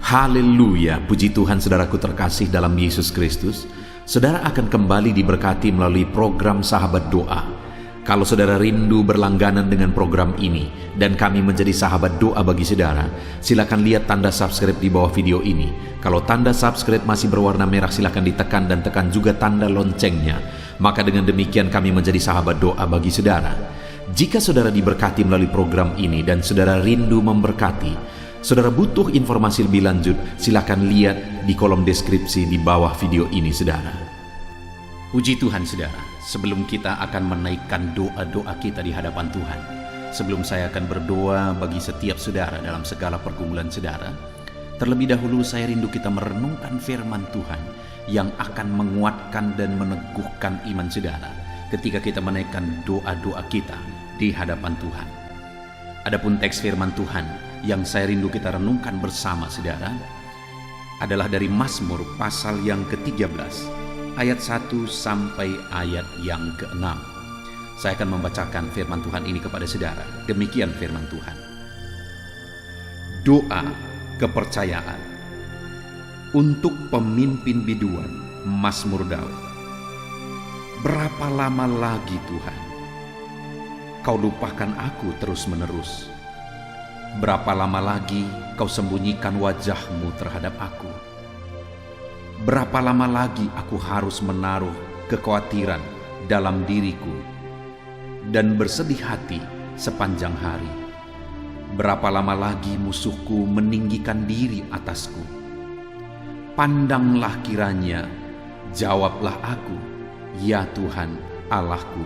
Haleluya, puji Tuhan saudaraku terkasih dalam Yesus Kristus. Saudara akan kembali diberkati melalui program Sahabat Doa. Kalau saudara rindu berlangganan dengan program ini dan kami menjadi sahabat doa bagi saudara, silakan lihat tanda subscribe di bawah video ini. Kalau tanda subscribe masih berwarna merah, silakan ditekan dan tekan juga tanda loncengnya. Maka dengan demikian kami menjadi sahabat doa bagi saudara. Jika saudara diberkati melalui program ini dan saudara rindu memberkati, saudara butuh informasi lebih lanjut, silakan lihat di kolom deskripsi di bawah video ini, saudara. Puji Tuhan, saudara. Sebelum kita akan menaikkan doa-doa kita di hadapan Tuhan, sebelum saya akan berdoa bagi setiap saudara dalam segala pergumulan saudara, terlebih dahulu saya rindu kita merenungkan firman Tuhan yang akan menguatkan dan meneguhkan iman saudara ketika kita menaikkan doa-doa kita di hadapan Tuhan. Adapun teks firman Tuhan yang saya rindu kita renungkan bersama saudara adalah dari Mazmur pasal yang ke-13 ayat 1 sampai ayat yang ke-6. Saya akan membacakan firman Tuhan ini kepada saudara. Demikian firman Tuhan. Doa kepercayaan untuk pemimpin biduan, Mazmur Daud. Berapa lama lagi Tuhan Kau lupakan aku terus-menerus? Berapa lama lagi Kau sembunyikan wajah-Mu terhadap aku? Berapa lama lagi aku harus menaruh kekhawatiran dalam diriku dan bersedih hati sepanjang hari? Berapa lama lagi musuhku meninggikan diri atasku? Pandanglah kiranya, jawablah aku, ya Tuhan Allahku.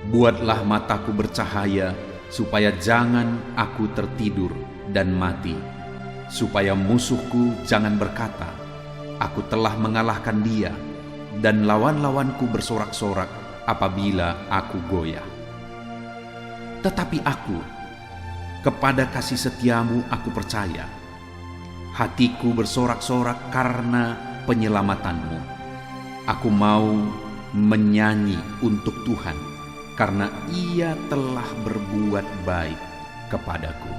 Buatlah mataku bercahaya, supaya jangan aku tertidur dan mati, supaya musuhku jangan berkata, aku telah mengalahkan dia, dan lawan-lawanku bersorak-sorak apabila aku goyah. Tetapi aku, kepada kasih setiamu aku percaya. Hatiku bersorak-sorak karena penyelamatanmu. Aku mau menyanyi untuk Tuhan, karena Ia telah berbuat baik kepadaku.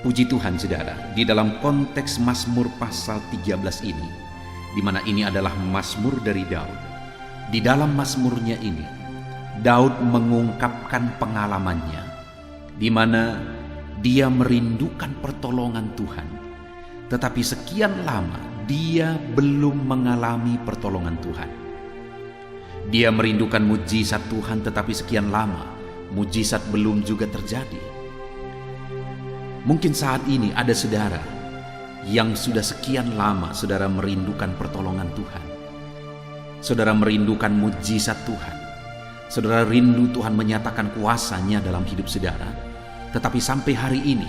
Puji Tuhan, saudara, di dalam konteks Mazmur pasal 13 ini, di mana ini adalah Mazmur dari Daud. Di dalam Mazmurnya ini, Daud mengungkapkan pengalamannya, di mana dia merindukan pertolongan Tuhan, tetapi sekian lama dia belum mengalami pertolongan Tuhan. Dia merindukan mujizat Tuhan, tetapi sekian lama mujizat belum juga terjadi. Mungkin saat ini ada saudara yang sudah sekian lama saudara merindukan pertolongan Tuhan. Saudara merindukan mujizat Tuhan. Saudara rindu Tuhan menyatakan kuasa-Nya dalam hidup saudara. Tetapi sampai hari ini,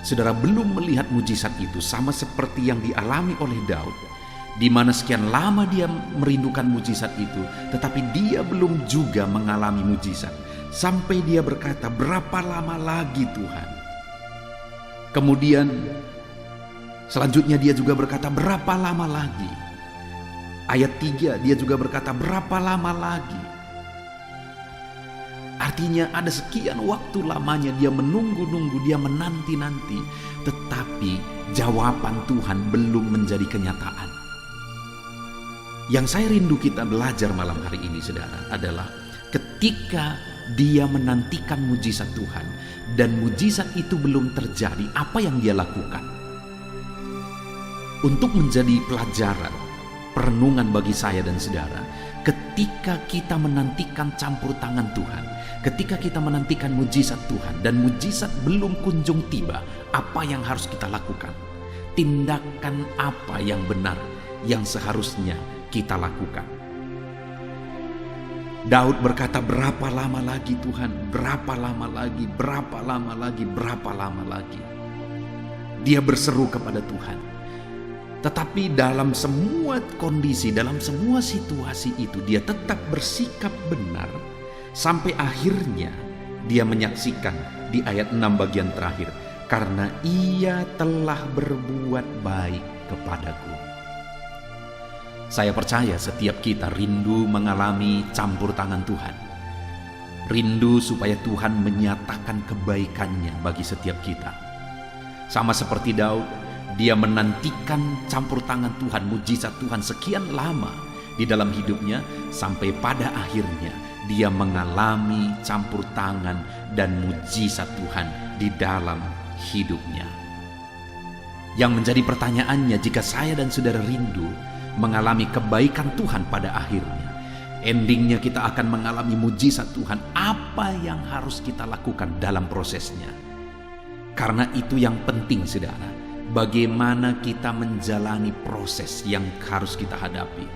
saudara belum melihat mujizat itu, sama seperti yang dialami oleh Daud, di mana sekian lama dia merindukan mujizat itu, tetapi dia belum juga mengalami mujizat. Sampai dia berkata, berapa lama lagi Tuhan? Kemudian selanjutnya dia juga berkata, berapa lama lagi? Ayat 3 dia juga berkata, berapa lama lagi? Artinya ada sekian waktu lamanya dia menunggu-nunggu, dia menanti-nanti, tetapi jawaban Tuhan belum menjadi kenyataan. Yang saya rindu kita belajar malam hari ini, saudara, adalah ketika dia menantikan mujizat Tuhan dan mujizat itu belum terjadi, apa yang dia lakukan? Untuk menjadi pelajaran, perenungan bagi saya dan saudara, ketika kita menantikan campur tangan Tuhan, ketika kita menantikan mujizat Tuhan dan mujizat belum kunjung tiba, apa yang harus kita lakukan? Tindakan apa yang benar yang seharusnya kita lakukan? Daud berkata, berapa lama lagi Tuhan? Berapa lama lagi? Berapa lama lagi? Berapa lama lagi? Dia berseru kepada Tuhan. Tetapi dalam semua kondisi, dalam semua situasi itu, dia tetap bersikap benar. Sampai akhirnya dia menyaksikan di ayat 6 bagian terakhir, karena Ia telah berbuat baik kepadaku. Saya percaya setiap kita rindu mengalami campur tangan Tuhan. Rindu supaya Tuhan menyatakan kebaikan-Nya bagi setiap kita. Sama seperti Daud, dia menantikan campur tangan Tuhan, mujizat Tuhan sekian lama di dalam hidupnya, sampai pada akhirnya dia mengalami campur tangan dan mujizat Tuhan di dalam hidupnya. Yang menjadi pertanyaannya, jika saya dan saudara rindu mengalami kebaikan Tuhan pada akhirnya, endingnya kita akan mengalami mujizat Tuhan, apa yang harus kita lakukan dalam prosesnya? Karena itu yang penting, saudara, bagaimana kita menjalani proses yang harus kita hadapi,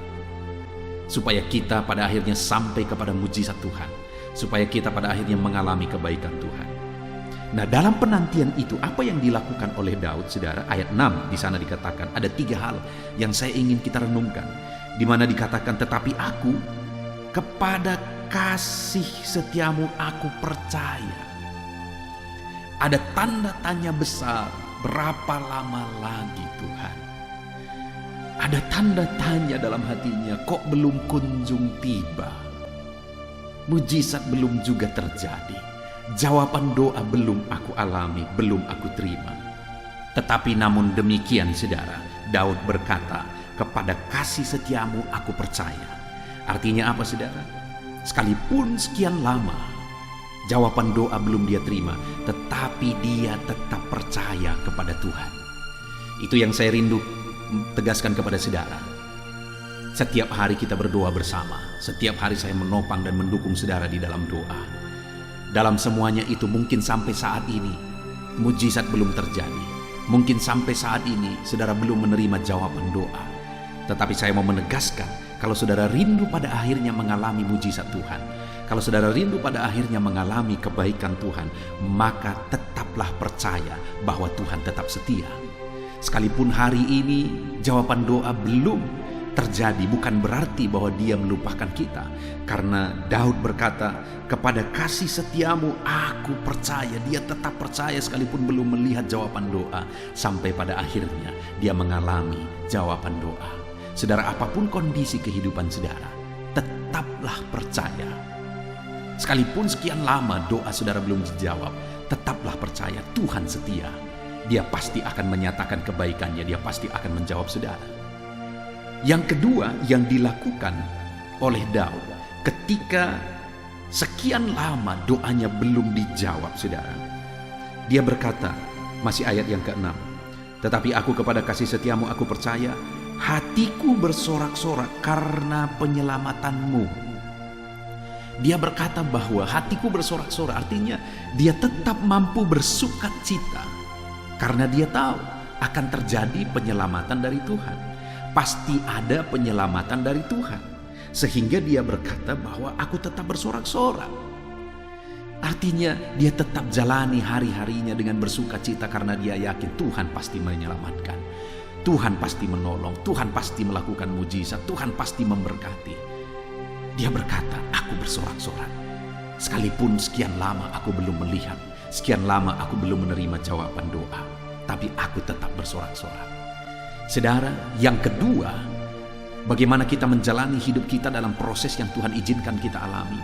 supaya kita pada akhirnya sampai kepada mujizat Tuhan, supaya kita pada akhirnya mengalami kebaikan Tuhan. Nah, dalam penantian itu apa yang dilakukan oleh Daud, saudara? Ayat 6 di sana dikatakan ada 3 hal yang saya ingin kita renungkan, di mana dikatakan, tetapi aku kepada kasih setiamu aku percaya. Ada tanda tanya besar, berapa lama lagi Tuhan? Ada tanda tanya dalam hatinya, kok belum kunjung tiba? Mujizat belum juga terjadi. Jawaban doa belum aku alami, belum aku terima. Tetapi namun demikian, saudara, Daud berkata, kepada kasih setiamu aku percaya. Artinya apa, saudara? Sekalipun sekian lama jawaban doa belum dia terima, tetapi dia tetap percaya kepada Tuhan. Itu yang saya rindu tegaskan kepada saudara. Setiap hari kita berdoa bersama. Setiap hari saya menopang dan mendukung saudara di dalam doa. Dalam semuanya itu, mungkin sampai saat ini mujizat belum terjadi. Mungkin sampai saat ini saudara belum menerima jawaban doa. Tetapi saya mau menegaskan, kalau saudara rindu pada akhirnya mengalami mujizat Tuhan, kalau saudara rindu pada akhirnya mengalami kebaikan Tuhan, maka tetaplah percaya bahwa Tuhan tetap setia. Sekalipun hari ini jawaban doa belum terjadi, bukan berarti bahwa dia melupakan kita. Karena Daud berkata, kepada kasih setiamu aku percaya. Dia tetap percaya sekalipun belum melihat jawaban doa, sampai pada akhirnya dia mengalami jawaban doa. Saudara, apapun kondisi kehidupan saudara, tetaplah percaya. Sekalipun sekian lama doa saudara belum dijawab, tetaplah percaya Tuhan setia. Dia pasti akan menyatakan kebaikannya, dia pasti akan menjawab saudara. Yang kedua yang dilakukan oleh Daud ketika sekian lama doanya belum dijawab, saudara, dia berkata, masih ayat yang ke-6, tetapi aku kepada kasih setiamu aku percaya, hatiku bersorak-sorak karena penyelamatanmu. Dia berkata bahwa hatiku bersorak-sorak, artinya dia tetap mampu bersukacita karena dia tahu akan terjadi penyelamatan dari Tuhan. Pasti ada penyelamatan dari Tuhan, sehingga dia berkata bahwa aku tetap bersorak-sorak. Artinya dia tetap jalani hari-harinya dengan bersukacita karena dia yakin Tuhan pasti menyelamatkan, Tuhan pasti menolong, Tuhan pasti melakukan mujizat, Tuhan pasti memberkati. Dia berkata, aku bersorak-sorak. Sekalipun sekian lama aku belum melihat, sekian lama aku belum menerima jawaban doa, tapi aku tetap bersorak-sorak. Saudara, yang kedua, bagaimana kita menjalani hidup kita dalam proses yang Tuhan izinkan kita alami.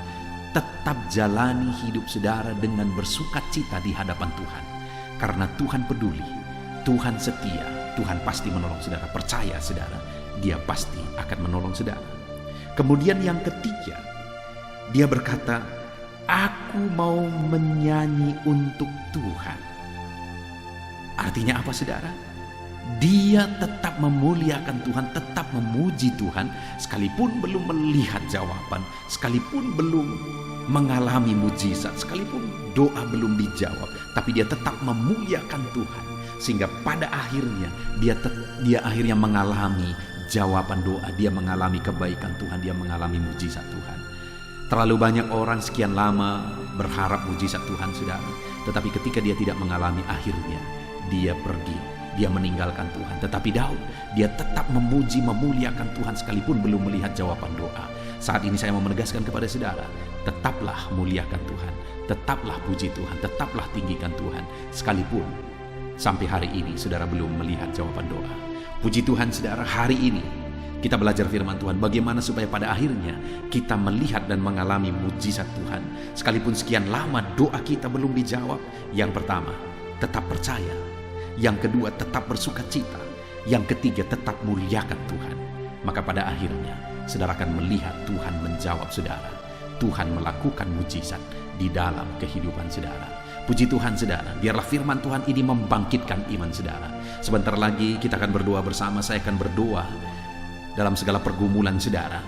Tetap jalani hidup saudara dengan bersukacita di hadapan Tuhan. Karena Tuhan peduli, Tuhan setia, Tuhan pasti menolong saudara. Percaya saudara, dia pasti akan menolong saudara. Kemudian yang ketiga, dia berkata, aku mau menyanyi untuk Tuhan. Artinya apa, saudara? Dia tetap memuliakan Tuhan, tetap memuji Tuhan, sekalipun belum melihat jawaban, sekalipun belum mengalami mujizat, sekalipun doa belum dijawab, tapi dia tetap memuliakan Tuhan, sehingga pada akhirnya dia akhirnya mengalami jawaban doa, dia mengalami kebaikan Tuhan, dia mengalami mujizat Tuhan. Terlalu banyak orang sekian lama berharap mujizat Tuhan, saudara, tetapi ketika dia tidak mengalami, akhirnya dia pergi, dia meninggalkan Tuhan. Tetapi Daud, dia tetap memuji, memuliakan Tuhan sekalipun belum melihat jawaban doa. Saat ini saya mau menegaskan kepada saudara, tetaplah muliakan Tuhan, tetaplah puji Tuhan, tetaplah tinggikan Tuhan, sekalipun sampai hari ini saudara belum melihat jawaban doa. Puji Tuhan, saudara, hari ini kita belajar firman Tuhan, bagaimana supaya pada akhirnya kita melihat dan mengalami mujizat Tuhan. Sekalipun sekian lama doa kita belum dijawab, yang pertama, tetap percaya. Yang kedua, tetap bersukacita. Yang ketiga, tetap muliakan Tuhan. Maka pada akhirnya, saudara akan melihat Tuhan menjawab saudara. Tuhan melakukan mujizat di dalam kehidupan saudara. Puji Tuhan saudara, biarlah firman Tuhan ini membangkitkan iman saudara. Sebentar lagi kita akan berdoa bersama, saya akan berdoa dalam segala pergumulan saudara.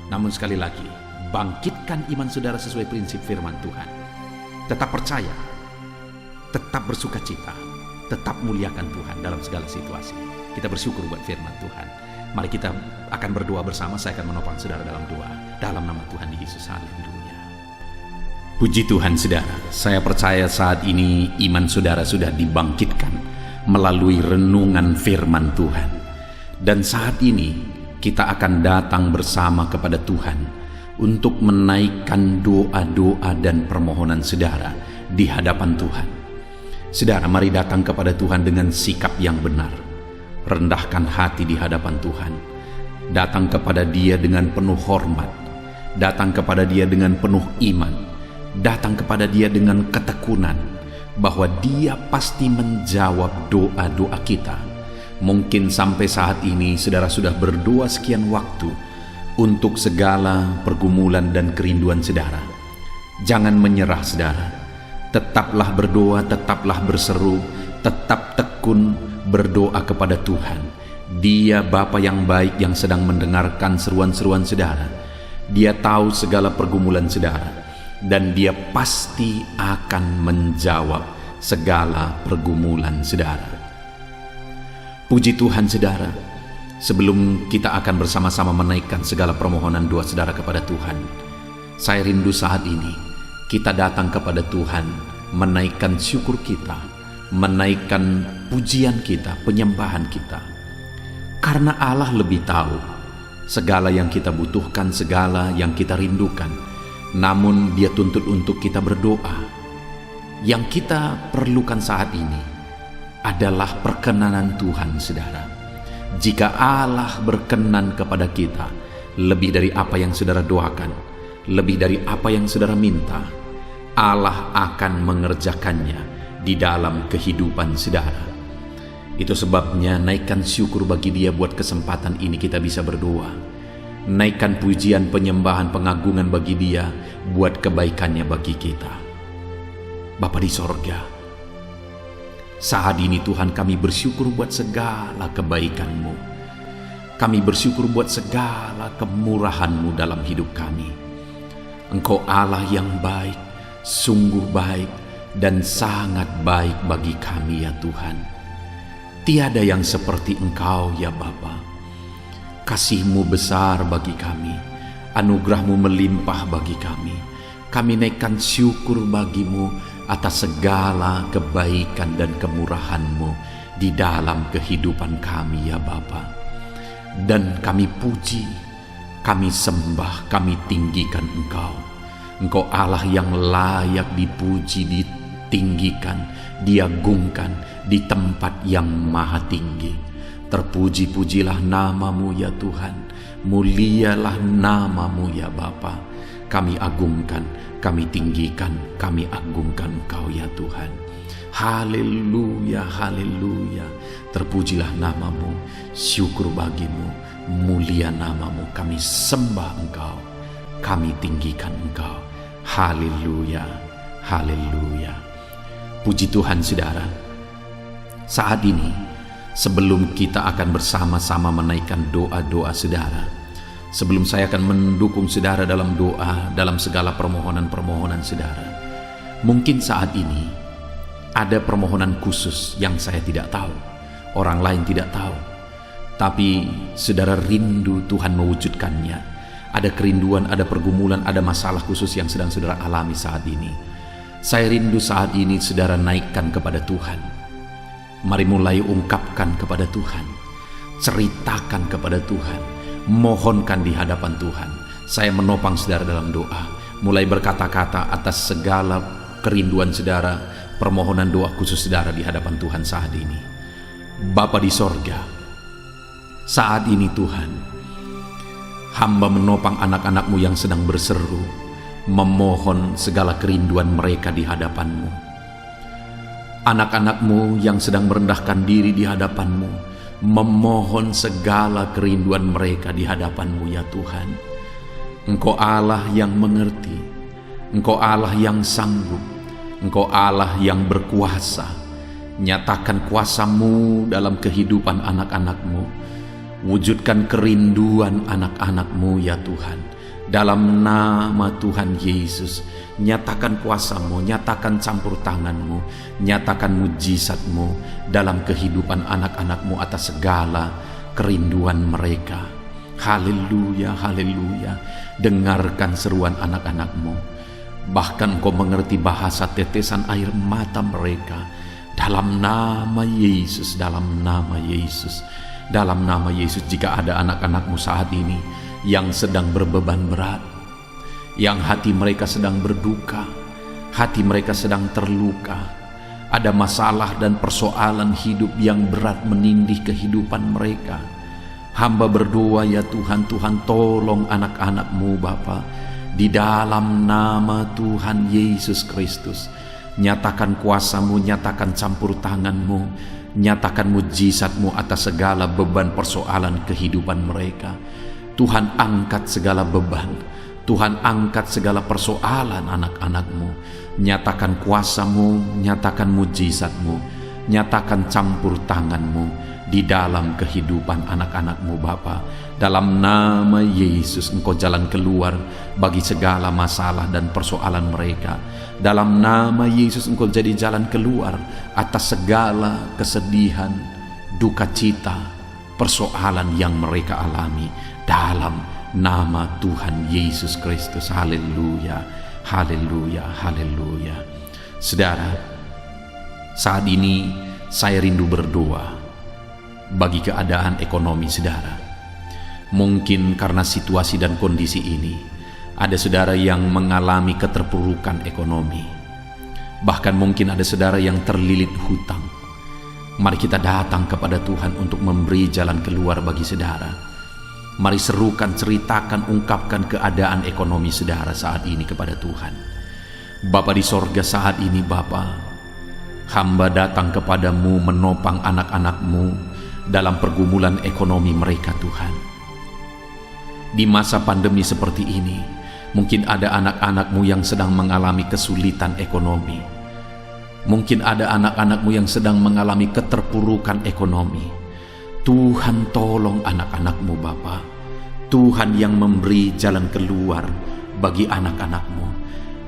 Namun sekali lagi, bangkitkan iman saudara sesuai prinsip firman Tuhan. Tetap percaya, tetap bersukacita, tetap muliakan Tuhan dalam segala situasi. Kita bersyukur buat firman Tuhan. Mari kita akan berdoa bersama, saya akan menopang saudara dalam doa. Dalam nama Tuhan Yesus, haleluya. Puji Tuhan saudara, saya percaya saat ini iman saudara sudah dibangkitkan melalui renungan firman Tuhan. Dan saat ini kita akan datang bersama kepada Tuhan untuk menaikkan doa-doa dan permohonan saudara di hadapan Tuhan. Saudara, mari datang kepada Tuhan dengan sikap yang benar. Rendahkan hati di hadapan Tuhan. Datang kepada Dia dengan penuh hormat. Datang kepada Dia dengan penuh iman. Datang kepada Dia dengan ketekunan bahwa Dia pasti menjawab doa-doa kita. Mungkin sampai saat ini saudara sudah berdoa sekian waktu untuk segala pergumulan dan kerinduan saudara. Jangan menyerah saudara. Tetaplah berdoa, tetaplah berseru, tetap tekun berdoa kepada Tuhan. Dia Bapa yang baik yang sedang mendengarkan seruan-seruan saudara. Dia tahu segala pergumulan saudara, dan Dia pasti akan menjawab segala pergumulan saudara. Puji Tuhan saudara, sebelum kita akan bersama-sama menaikkan segala permohonan doa saudara kepada Tuhan, saya rindu saat ini kita datang kepada Tuhan, menaikkan syukur kita, menaikkan pujian kita, penyembahan kita. Karena Allah lebih tahu segala yang kita butuhkan, segala yang kita rindukan. Namun Dia tuntut untuk kita berdoa. Yang kita perlukan saat ini adalah perkenanan Tuhan saudara. Jika Allah berkenan kepada kita lebih dari apa yang saudara doakan, lebih dari apa yang saudara minta, Allah akan mengerjakannya di dalam kehidupan saudara. Itu sebabnya naikkan syukur bagi Dia buat kesempatan ini kita bisa berdoa. Naikkan pujian, penyembahan, pengagungan bagi Dia buat kebaikannya bagi kita. Bapa di sorga, saat ini Tuhan kami bersyukur buat segala kebaikan-Mu. Kami bersyukur buat segala kemurahan-Mu dalam hidup kami. Engkau Allah yang baik, sungguh baik, dan sangat baik bagi kami ya Tuhan. Tiada yang seperti Engkau ya Bapa. Kasih-Mu besar bagi kami, anugerah-Mu melimpah bagi kami. Kami naikkan syukur bagi-Mu atas segala kebaikan dan kemurahan-Mu di dalam kehidupan kami ya Bapa. Dan kami puji, kami sembah, kami tinggikan Engkau. Engkau Allah yang layak dipuji, ditinggikan, diagungkan di tempat yang maha tinggi. Terpuji-pujilah nama-Mu ya Tuhan, mulialah nama-Mu ya Bapa. Kami agungkan, kami tinggikan, kami agungkan Engkau ya Tuhan. Haleluya, haleluya. Terpujilah nama-Mu, syukur bagi-Mu, mulia nama-Mu. Kami sembah Engkau, kami tinggikan Engkau. Haleluya, haleluya. Puji Tuhan saudara. Saat ini sebelum kita akan bersama-sama menaikkan doa-doa saudara, sebelum saya akan mendukung saudara dalam doa, dalam segala permohonan-permohonan saudara, mungkin saat ini ada permohonan khusus yang saya tidak tahu, orang lain tidak tahu, tapi saudara rindu Tuhan mewujudkannya. Ada kerinduan, ada pergumulan, ada masalah khusus yang sedang saudara alami saat ini. Saya rindu saat ini saudara naikkan kepada Tuhan. Mari mulai ungkapkan kepada Tuhan, ceritakan kepada Tuhan, mohonkan di hadapan Tuhan. Saya menopang saudara dalam doa, mulai berkata-kata atas segala kerinduan saudara, permohonan doa khusus saudara di hadapan Tuhan saat ini. Bapa di sorga, saat ini Tuhan, hamba menopang anak-anak-Mu yang sedang berseru, memohon segala kerinduan mereka di hadapan-Mu. Anak-anak-Mu yang sedang merendahkan diri di hadapan-Mu, memohon segala kerinduan mereka di hadapan-Mu ya Tuhan. Engkau Allah yang mengerti, Engkau Allah yang sanggup, Engkau Allah yang berkuasa. Nyatakan kuasa-Mu dalam kehidupan anak-anak-Mu. Wujudkan kerinduan anak-anak-Mu ya Tuhan. Dalam nama Tuhan Yesus, nyatakan kuasa-Mu, nyatakan campur tangan-Mu, nyatakan mujizat-Mu dalam kehidupan anak-anak-Mu atas segala kerinduan mereka. Haleluya, haleluya. Dengarkan seruan anak-anak-Mu. Bahkan Engkau mengerti bahasa tetesan air mata mereka. Dalam nama Yesus, dalam nama Yesus, dalam nama Yesus. Jika ada anak-anak-Mu saat ini yang sedang berbeban berat, yang hati mereka sedang berduka, hati mereka sedang terluka, ada masalah dan persoalan hidup yang berat menindih kehidupan mereka, hamba berdoa ya Tuhan, Tuhan tolong anak-anak-Mu Bapa, di dalam nama Tuhan Yesus Kristus. Nyatakan kuasa-Mu, nyatakan campur tangan-Mu, nyatakan mujizat-Mu atas segala beban persoalan kehidupan mereka. Tuhan angkat segala beban, Tuhan angkat segala persoalan anak-anak-Mu. Nyatakan kuasa-Mu, nyatakan mujizat-Mu, nyatakan campur tangan-Mu di dalam kehidupan anak-anak-Mu Bapa. Dalam nama Yesus Engkau jalan keluar bagi segala masalah dan persoalan mereka. Dalam nama Yesus Engkau jadi jalan keluar atas segala kesedihan, duka cita, persoalan yang mereka alami. Dalam nama Tuhan Yesus Kristus. Haleluya, haleluya, haleluya. Saudara, saat ini saya rindu berdoa bagi keadaan ekonomi saudara. Mungkin karena situasi dan kondisi ini, ada saudara yang mengalami keterpurukan ekonomi. Bahkan mungkin ada saudara yang terlilit hutang. Mari kita datang kepada Tuhan untuk memberi jalan keluar bagi saudara. Mari serukan, ceritakan, ungkapkan keadaan ekonomi saudara saat ini kepada Tuhan. Bapa di sorga, saat ini Bapa, hamba datang kepadamu menopang anak-anak-Mu dalam pergumulan ekonomi mereka Tuhan. Di masa pandemi seperti ini, mungkin ada anak-anak-Mu yang sedang mengalami kesulitan ekonomi. Mungkin ada anak-anak-Mu yang sedang mengalami keterpurukan ekonomi. Tuhan tolong anak-anak-Mu Bapa. Tuhan yang memberi jalan keluar bagi anak-anak-Mu.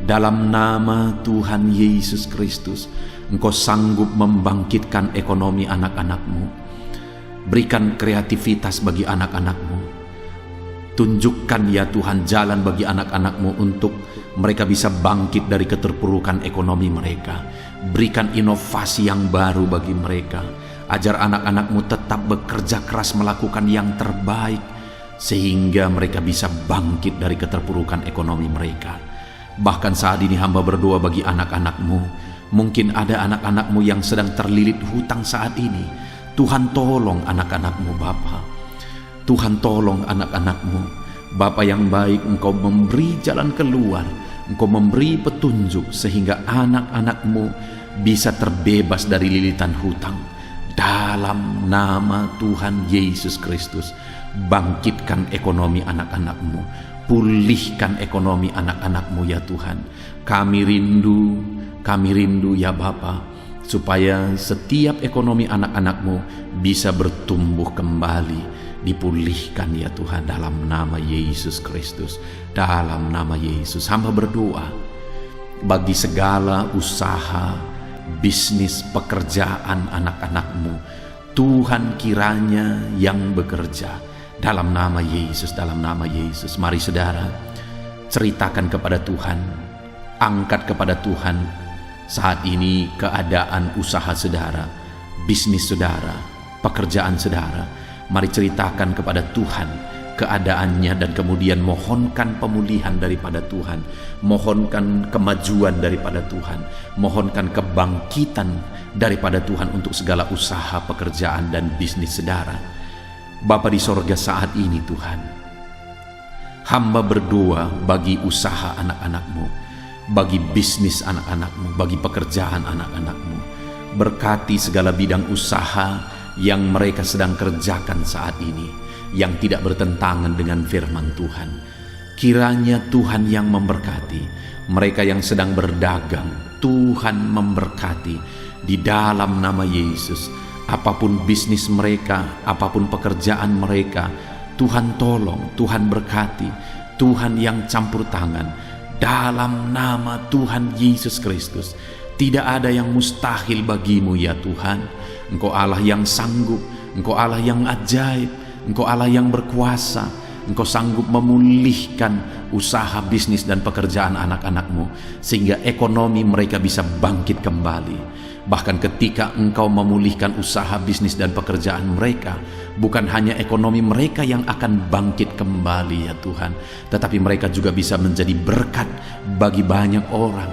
Dalam nama Tuhan Yesus Kristus, Engkau sanggup membangkitkan ekonomi anak-anak-Mu. Berikan kreativitas bagi anak-anak-Mu. Tunjukkan ya Tuhan jalan bagi anak-anak-Mu untuk mereka bisa bangkit dari keterpurukan ekonomi mereka. Berikan inovasi yang baru bagi mereka. Ajar anak-anak-Mu tetap bekerja keras melakukan yang terbaik, sehingga mereka bisa bangkit dari keterpurukan ekonomi mereka. Bahkan saat ini hamba berdoa bagi anak-anak-Mu. Mungkin ada anak-anak-Mu yang sedang terlilit hutang saat ini. Tuhan tolong anak-anak-Mu Bapa. Tuhan tolong anak-anak-Mu. Bapa yang baik, Engkau memberi jalan keluar, Engkau memberi petunjuk sehingga anak-anak-Mu bisa terbebas dari lilitan hutang. Dalam nama Tuhan Yesus Kristus, bangkitkan ekonomi anak-anak-Mu, pulihkan ekonomi anak-anak-Mu ya Tuhan. Kami rindu ya Bapa, supaya setiap ekonomi anak-anak-Mu bisa bertumbuh kembali, dipulihkan ya Tuhan, dalam nama Yesus Kristus. Dalam nama Yesus hamba berdoa bagi segala usaha, bisnis, pekerjaan anak-anak-Mu. Tuhan kiranya yang bekerja dalam nama Yesus, dalam nama Yesus. Mari saudara, ceritakan kepada Tuhan, angkat kepada Tuhan saat ini keadaan usaha saudara, bisnis saudara, pekerjaan saudara. Mari ceritakan kepada Tuhan keadaannya dan kemudian mohonkan pemulihan daripada Tuhan, mohonkan kemajuan daripada Tuhan, mohonkan kebangkitan daripada Tuhan untuk segala usaha, pekerjaan dan bisnis saudara. Bapa di sorga, saat ini Tuhan, hamba berdoa bagi usaha anak-anak-Mu, bagi bisnis anak-anak-Mu, bagi pekerjaan anak-anak-Mu. berkati segala bidang usaha yang mereka sedang kerjakan saat ini, yang tidak bertentangan dengan firman Tuhan. Kiranya Tuhan yang memberkati mereka yang sedang berdagang. Tuhan memberkati di dalam nama Yesus. Apapun bisnis mereka, apapun pekerjaan mereka, Tuhan tolong, Tuhan berkati, Tuhan yang campur tangan dalam nama Tuhan Yesus Kristus. Tidak ada yang mustahil bagimu ya Tuhan. Engkau Allah yang sanggup, Engkau Allah yang ajaib, Engkau Allah yang berkuasa. Engkau sanggup memulihkan usaha, bisnis dan pekerjaan anak-anakmu sehingga ekonomi mereka bisa bangkit kembali. Bahkan ketika Engkau memulihkan usaha, bisnis dan pekerjaan mereka, bukan hanya ekonomi mereka yang akan bangkit kembali ya Tuhan, tetapi mereka juga bisa menjadi berkat bagi banyak orang.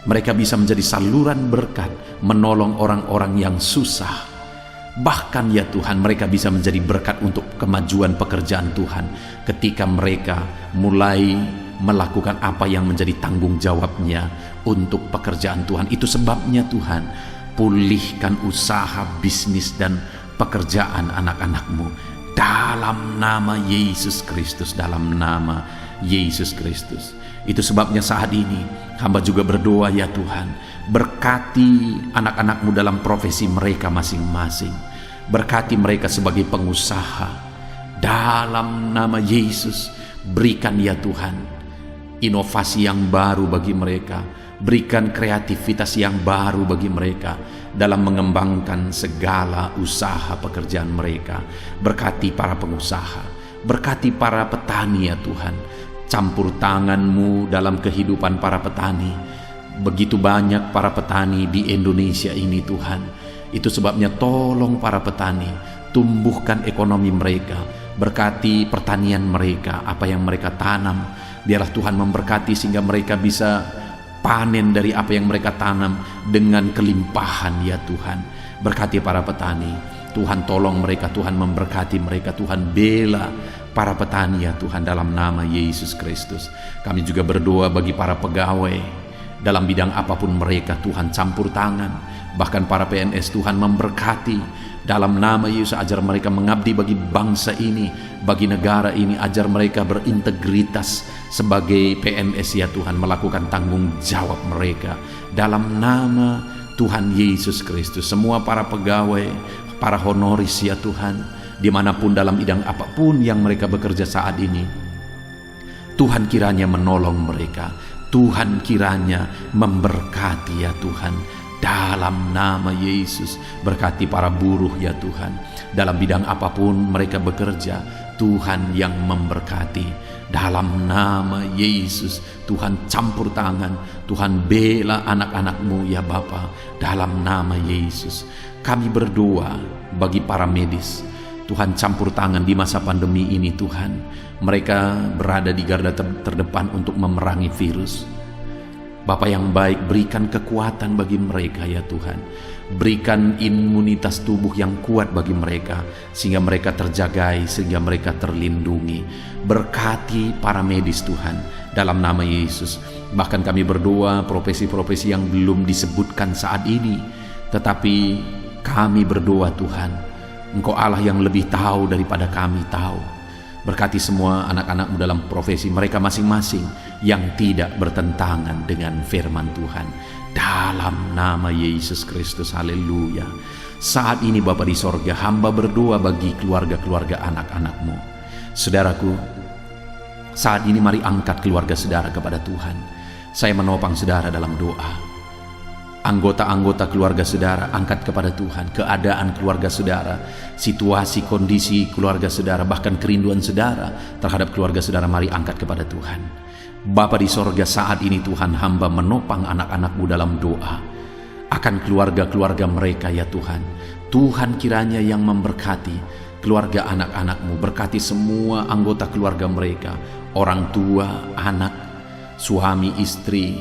Mereka bisa menjadi saluran berkat, menolong orang-orang yang susah. Bahkan ya Tuhan, mereka bisa menjadi berkat untuk kemajuan pekerjaan Tuhan ketika mereka mulai melakukan apa yang menjadi tanggung jawabnya untuk pekerjaan Tuhan. Itu sebabnya Tuhan, pulihkan usaha, bisnis dan pekerjaan anak-anakmu dalam nama Yesus Kristus, dalam nama Yesus Kristus. Itu sebabnya saat ini hamba juga berdoa ya Tuhan, berkati anak-anakmu dalam profesi mereka masing-masing. Berkati mereka sebagai pengusaha dalam nama Yesus. Berikan ya Tuhan inovasi yang baru bagi mereka, berikan kreativitas yang baru bagi mereka dalam mengembangkan segala usaha pekerjaan mereka. Berkati para pengusaha, berkati para petani ya Tuhan. Campur tangan-Mu dalam kehidupan para petani. Begitu banyak para petani di Indonesia ini Tuhan. Itu sebabnya tolong para petani, tumbuhkan ekonomi mereka, berkati pertanian mereka, apa yang mereka tanam. Biarlah Tuhan memberkati sehingga mereka bisa panen dari apa yang mereka tanam dengan kelimpahan ya Tuhan. Berkati para petani, Tuhan tolong mereka, Tuhan memberkati mereka, Tuhan bela para petani ya Tuhan dalam nama Yesus Kristus. Kami juga berdoa bagi para pegawai dalam bidang apapun mereka, Tuhan campur tangan. Bahkan para PNS Tuhan memberkati dalam nama Yesus. Ajar mereka mengabdi bagi bangsa ini, bagi negara ini. Ajar mereka berintegritas sebagai PNS ya Tuhan, melakukan tanggung jawab mereka dalam nama Tuhan Yesus Kristus. Semua para pegawai, para honoris ya Tuhan, dimanapun dalam bidang apapun yang mereka bekerja saat ini, Tuhan kiranya menolong mereka, Tuhan kiranya memberkati ya Tuhan dalam nama Yesus. Berkati para buruh ya Tuhan, dalam bidang apapun mereka bekerja, Tuhan yang memberkati dalam nama Yesus. Tuhan campur tangan, Tuhan bela anak-anakmu ya Bapa dalam nama Yesus. Kami berdoa bagi para medis, Tuhan campur tangan di masa pandemi ini Tuhan. Mereka berada di garda terdepan untuk memerangi virus. Bapa yang baik, berikan kekuatan bagi mereka ya Tuhan. Berikan imunitas tubuh yang kuat bagi mereka, sehingga mereka terjagai, sehingga mereka terlindungi. Berkati para medis Tuhan dalam nama Yesus. Bahkan kami berdoa profesi-profesi yang belum disebutkan saat ini, tetapi kami berdoa Tuhan, Engkau Allah yang lebih tahu daripada kami tahu. Berkati semua anak-anakmu dalam profesi mereka masing-masing yang tidak bertentangan dengan firman Tuhan dalam nama Yesus Kristus. Haleluya. Saat ini Bapa di sorga, hamba berdoa bagi keluarga-keluarga anak-anakmu. Saudaraku, saat ini mari angkat keluarga saudara kepada Tuhan. Saya menopang saudara dalam doa. Anggota-anggota keluarga saudara angkat kepada Tuhan. Keadaan keluarga saudara, situasi, kondisi keluarga saudara, bahkan kerinduan saudara terhadap keluarga saudara, mari angkat kepada Tuhan. Bapa di sorga, saat ini Tuhan, hamba menopang anak-anakmu dalam doa akan keluarga-keluarga mereka ya Tuhan. Tuhan kiranya yang memberkati keluarga anak-anakmu. Berkati semua anggota keluarga mereka, orang tua, anak, suami, istri,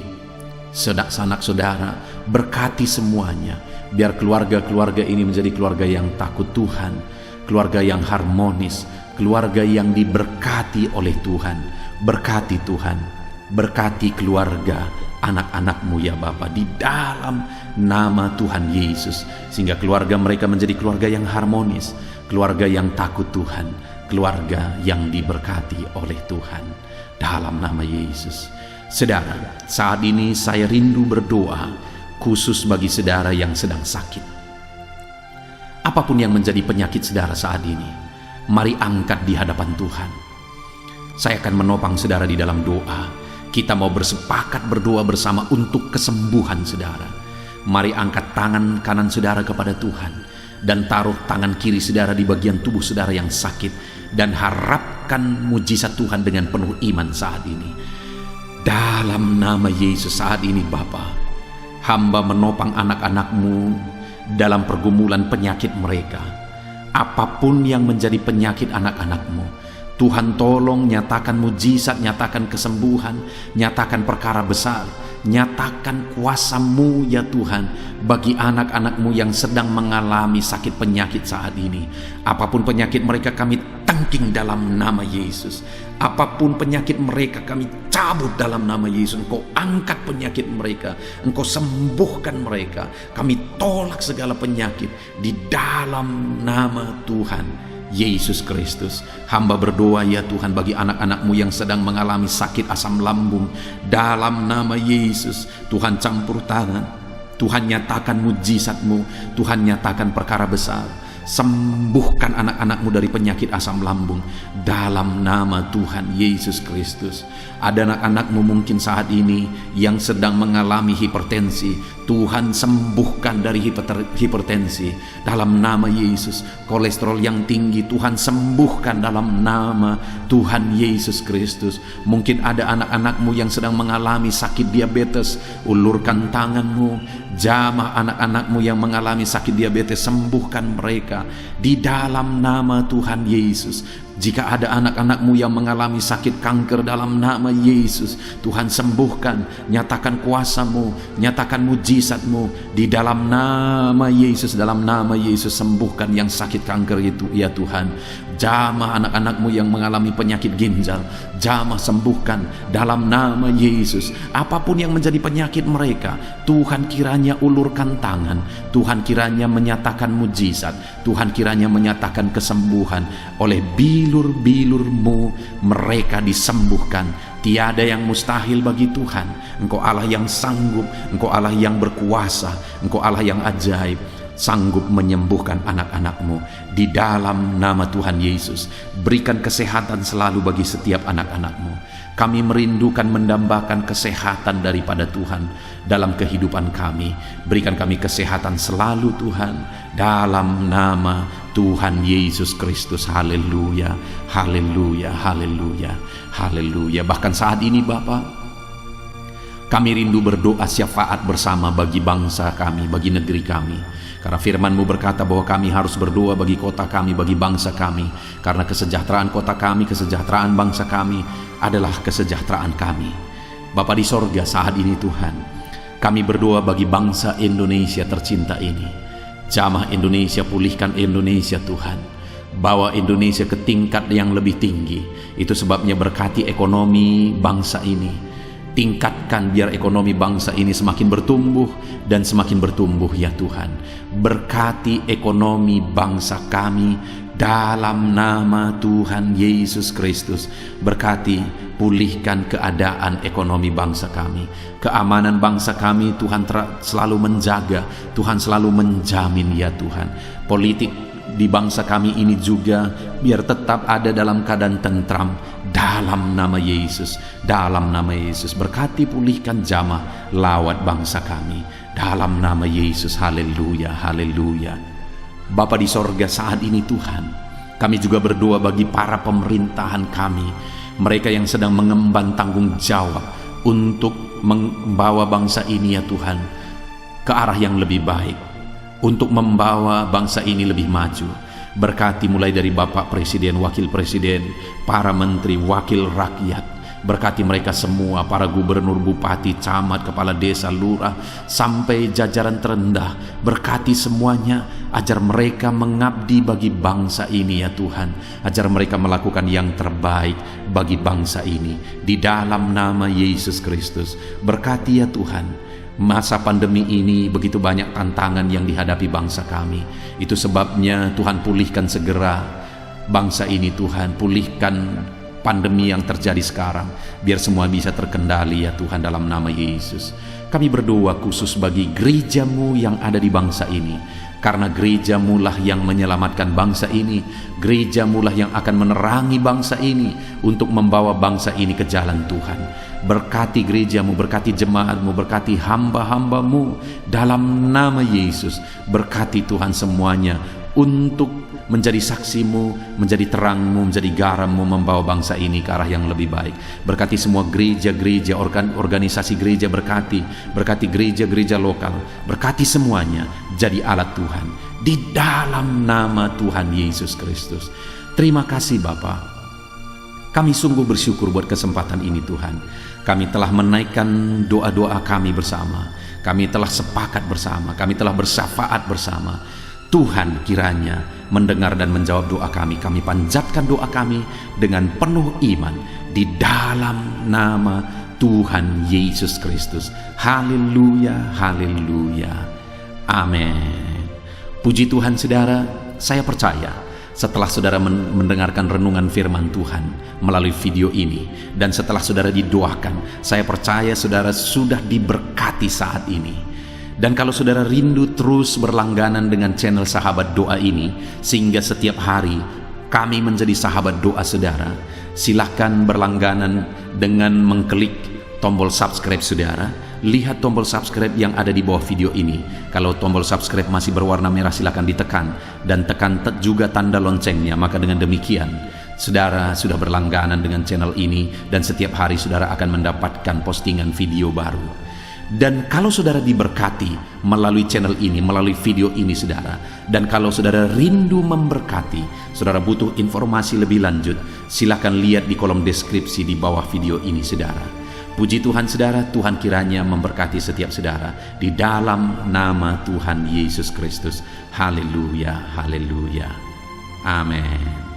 sanak saudara. Berkati semuanya, biar keluarga-keluarga ini menjadi keluarga yang takut Tuhan, keluarga yang harmonis, keluarga yang diberkati oleh Tuhan. Berkati Tuhan, berkati keluarga anak-anak-Mu ya Bapa, di dalam nama Tuhan Yesus, sehingga keluarga mereka menjadi keluarga yang harmonis, keluarga yang takut Tuhan, keluarga yang diberkati oleh Tuhan, dalam nama Yesus. Saudara, saat ini saya rindu berdoa khusus bagi saudara yang sedang sakit. Apapun yang menjadi penyakit saudara saat ini, mari angkat di hadapan Tuhan. Saya akan menopang saudara di dalam doa. Kita mau bersepakat berdoa bersama untuk kesembuhan saudara. Mari angkat tangan kanan saudara kepada Tuhan dan taruh tangan kiri saudara di bagian tubuh saudara yang sakit, dan harapkan mujizat Tuhan dengan penuh iman saat ini. Dalam nama Yesus, saat ini Bapa, hamba menopang anak-anak-Mu dalam pergumulan penyakit mereka. Apapun yang menjadi penyakit anak-anak-Mu, Tuhan tolong nyatakan mujizat, nyatakan kesembuhan, nyatakan perkara besar, nyatakan kuasa-Mu ya Tuhan bagi anak-anak-Mu yang sedang mengalami sakit penyakit saat ini. Apapun penyakit mereka, kami tangking dalam nama Yesus. Apapun penyakit mereka, kami cabut dalam nama Yesus. Engkau angkat penyakit mereka, Engkau sembuhkan mereka. Kami tolak segala penyakit di dalam nama Tuhan Yesus Kristus. Hamba berdoa ya Tuhan bagi anak-anak-Mu yang sedang mengalami sakit asam lambung, dalam nama Yesus. Tuhan campur tangan, Tuhan nyatakan mujizat-Mu, Tuhan nyatakan perkara besar. Sembuhkan anak-anak-Mu dari penyakit asam lambung dalam nama Tuhan Yesus Kristus. Ada anak-anak-Mu mungkin saat ini yang sedang mengalami hipertensi. Tuhan sembuhkan dari hipertensi dalam nama Yesus. Kolesterol yang tinggi, Tuhan sembuhkan dalam nama Tuhan Yesus Kristus. Mungkin ada anak-anak-Mu yang sedang mengalami sakit diabetes. Ulurkan tangan-Mu, jamah anak-anak-Mu yang mengalami sakit diabetes, sembuhkan mereka di dalam nama Tuhan Yesus. Jika ada anak-anak-Mu yang mengalami sakit kanker, dalam nama Yesus, Tuhan sembuhkan, nyatakan kuasa-Mu, nyatakan mujizat-Mu di dalam nama Yesus. Dalam nama Yesus, sembuhkan yang sakit kanker itu ya Tuhan. Jamah anak-anak-Mu yang mengalami penyakit ginjal, jamah sembuhkan dalam nama Yesus. Apapun yang menjadi penyakit mereka, Tuhan kiranya ulurkan tangan, Tuhan kiranya menyatakan mujizat, Tuhan kiranya menyatakan kesembuhan. Oleh bilur-bilur-Mu mereka disembuhkan. Tiada yang mustahil bagi Tuhan. Engkau Allah yang sanggup, Engkau Allah yang berkuasa, Engkau Allah yang ajaib, sanggup menyembuhkan anak-anak-Mu di dalam nama Tuhan Yesus. Berikan kesehatan selalu bagi setiap anak-anak-Mu. Kami merindukan mendambakan kesehatan daripada Tuhan dalam kehidupan kami. Berikan kami kesehatan selalu Tuhan, dalam nama Tuhan Yesus Kristus. Haleluya, haleluya, haleluya, haleluya. Bahkan saat ini Bapa, kami rindu berdoa syafaat bersama bagi bangsa kami, bagi negeri kami. Karena firman-Mu berkata bahwa kami harus berdoa bagi kota kami, bagi bangsa kami. Karena kesejahteraan kota kami, kesejahteraan bangsa kami adalah kesejahteraan kami. Bapa di sorga, saat ini Tuhan, kami berdoa bagi bangsa Indonesia tercinta ini. Jamah Indonesia, pulihkan Indonesia Tuhan. Bawa Indonesia ke tingkat yang lebih tinggi. Itu sebabnya berkati ekonomi bangsa ini. Tingkatkan biar ekonomi bangsa ini semakin bertumbuh dan semakin bertumbuh ya Tuhan. Berkati ekonomi bangsa kami dalam nama Tuhan Yesus Kristus. Berkati, pulihkan keadaan ekonomi bangsa kami, keamanan bangsa kami. Tuhan selalu menjaga, Tuhan selalu menjamin ya Tuhan. Politik di bangsa kami ini juga biar tetap ada dalam keadaan tentram dalam nama Yesus. Dalam nama Yesus, berkati, pulihkan jamah lawat bangsa kami dalam nama Yesus. Haleluya, haleluya. Bapa di sorga, saat ini Tuhan, kami juga berdoa bagi para pemerintahan kami, mereka yang sedang mengemban tanggung jawab untuk membawa bangsa ini ya Tuhan ke arah yang lebih baik, untuk membawa bangsa ini lebih maju. Berkati mulai dari Bapak Presiden, Wakil Presiden, para menteri, wakil rakyat, Berkati mereka semua, para gubernur, bupati, camat, kepala desa, lurah, sampai jajaran terendah. Berkati semuanya, ajar mereka mengabdi bagi bangsa ini ya Tuhan. Ajar mereka melakukan yang terbaik bagi bangsa ini. Di dalam nama Yesus Kristus, berkati ya Tuhan. Masa pandemi ini begitu banyak tantangan yang dihadapi bangsa kami. Itu sebabnya Tuhan pulihkan segera bangsa ini Tuhan. Pulihkan pandemi yang terjadi sekarang, biar semua bisa terkendali ya Tuhan, dalam nama Yesus. Kami berdoa khusus bagi gereja-Mu yang ada di bangsa ini, karena gereja-Mu lah yang menyelamatkan bangsa ini. Gereja-Mu lah yang akan menerangi bangsa ini untuk membawa bangsa ini ke jalan Tuhan. Berkati gereja-Mu, berkati jemaat-Mu, berkati hamba-hamba-Mu dalam nama Yesus. Berkati Tuhan semuanya untuk menjadi saksi-Mu, menjadi terang-Mu, menjadi garam-Mu, membawa bangsa ini ke arah yang lebih baik. Berkati semua gereja-gereja, organisasi gereja, berkati gereja-gereja lokal, berkati semuanya jadi alat Tuhan di dalam nama Tuhan Yesus Kristus. Terima kasih Bapa. Kami sungguh bersyukur buat kesempatan ini Tuhan. Kami telah menaikkan doa-doa kami bersama. Kami telah sepakat bersama, kami telah bersyafaat bersama. Tuhan kiranya mendengar dan menjawab doa kami. Kami panjatkan doa kami dengan penuh iman di dalam nama Tuhan Yesus Kristus. Haleluya, haleluya, amin. Puji Tuhan saudara, saya percaya setelah saudara mendengarkan renungan firman Tuhan melalui video ini, dan setelah saudara didoakan, saya percaya saudara sudah diberkati saat ini. Dan kalau saudara rindu terus berlangganan dengan channel Sahabat Doa ini, sehingga setiap hari kami menjadi sahabat doa saudara, silahkan berlangganan dengan mengklik tombol subscribe saudara. Lihat tombol subscribe yang ada di bawah video ini. Kalau tombol subscribe masih berwarna merah, silahkan ditekan, dan tekan juga tanda loncengnya. Maka dengan demikian saudara sudah berlangganan dengan channel ini, dan setiap hari saudara akan mendapatkan postingan video baru. Dan kalau saudara diberkati melalui channel ini, melalui video ini saudara, dan kalau saudara rindu memberkati, saudara butuh informasi lebih lanjut, silakan lihat di kolom deskripsi di bawah video ini saudara. Puji Tuhan saudara, Tuhan kiranya memberkati setiap saudara di dalam nama Tuhan Yesus Kristus. Haleluya, haleluya, amin.